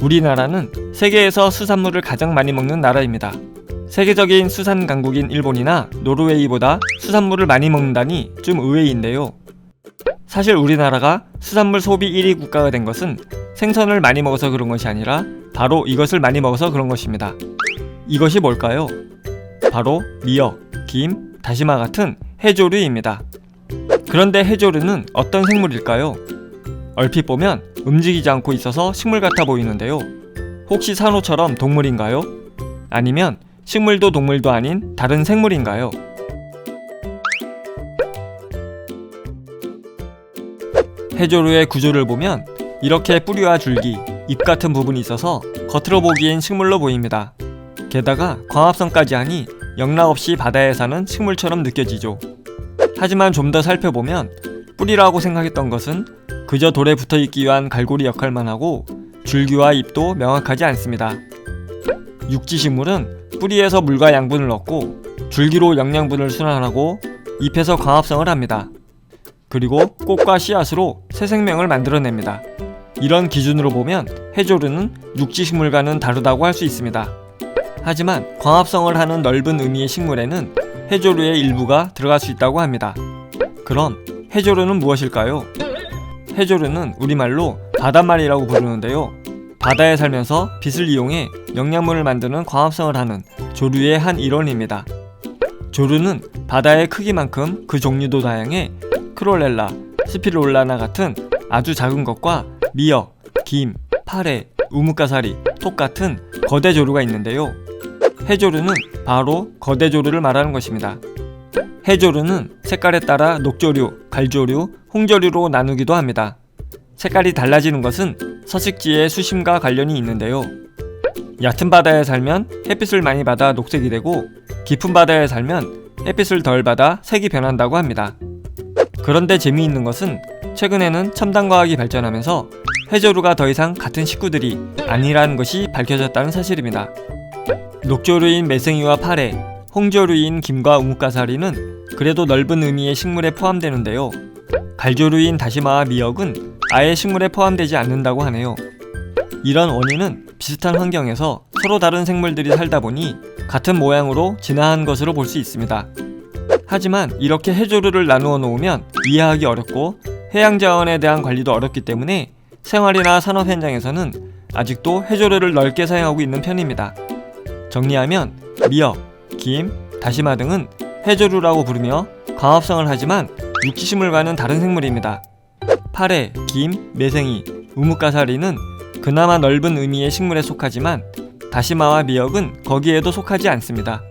우리나라는 세계에서 수산물을 가장 많이 먹는 나라입니다. 세계적인 수산 강국인 일본이나 노르웨이보다 수산물을 많이 먹는다니 좀 의외인데요. 사실 우리나라가 수산물 소비 1위 국가가 된 것은 생선을 많이 먹어서 그런 것이 아니라 바로 이것을 많이 먹어서 그런 것입니다. 이것이 뭘까요? 바로 미역, 김, 다시마 같은 해조류입니다. 그런데 해조류는 어떤 생물일까요? 얼핏 보면 움직이지 않고 있어서 식물 같아 보이는데요. 혹시 산호처럼 동물인가요? 아니면 식물도 동물도 아닌 다른 생물인가요? 해조류의 구조를 보면 이렇게 뿌리와 줄기, 잎 같은 부분이 있어서 겉으로 보기엔 식물로 보입니다. 게다가 광합성까지 하니 영락없이 바다에 사는 식물처럼 느껴지죠. 하지만 좀 더 살펴보면 뿌리라고 생각했던 것은 그저 돌에 붙어있기 위한 갈고리 역할만 하고 줄기와 잎도 명확하지 않습니다. 육지식물은 뿌리에서 물과 양분을 얻고 줄기로 영양분을 순환하고 잎에서 광합성을 합니다. 그리고 꽃과 씨앗으로 새 생명을 만들어냅니다. 이런 기준으로 보면 해조류는 육지식물과는 다르다고 할 수 있습니다. 하지만 광합성을 하는 넓은 의미의 식물에는 해조류의 일부가 들어갈 수 있다고 합니다. 그럼 해조류는 무엇일까요? 해조류는 우리말로 바닷말이라고 부르는데요. 바다에 살면서 빛을 이용해 영양분을 만드는 광합성을 하는 조류의 한 일원입니다. 조류는 바다의 크기만큼 그 종류도 다양해 크롤렐라, 스피룰라나 같은 아주 작은 것과 미역, 김, 파래, 우뭇가사리, 톡 같은 거대 조류가 있는데요. 해조류는 바로 거대 조류를 말하는 것입니다. 해조류는 색깔에 따라 녹조류, 갈조류, 홍조류로 나누기도 합니다. 색깔이 달라지는 것은 서식지의 수심과 관련이 있는데요. 얕은 바다에 살면 햇빛을 많이 받아 녹색이 되고 깊은 바다에 살면 햇빛을 덜 받아 색이 변한다고 합니다. 그런데 재미있는 것은 최근에는 첨단과학이 발전하면서 해조류가 더 이상 같은 식구들이 아니라는 것이 밝혀졌다는 사실입니다. 녹조류인 매생이와 파래, 홍조류인 김과 우뭇가사리는 그래도 넓은 의미의 식물에 포함되는데요. 갈조류인 다시마와 미역은 아예 식물에 포함되지 않는다고 하네요. 이런 원인은 비슷한 환경에서 서로 다른 생물들이 살다 보니 같은 모양으로 진화한 것으로 볼 수 있습니다. 하지만 이렇게 해조류를 나누어 놓으면 이해하기 어렵고 해양자원에 대한 관리도 어렵기 때문에 생활이나 산업 현장에서는 아직도 해조류를 넓게 사용하고 있는 편입니다. 정리하면 미역, 김, 다시마 등은 해조류라고 부르며 광합성을 하지만 육지식물과는 다른 생물입니다. 파래, 김, 매생이, 우뭇가사리는 그나마 넓은 의미의 식물에 속하지만 다시마와 미역은 거기에도 속하지 않습니다.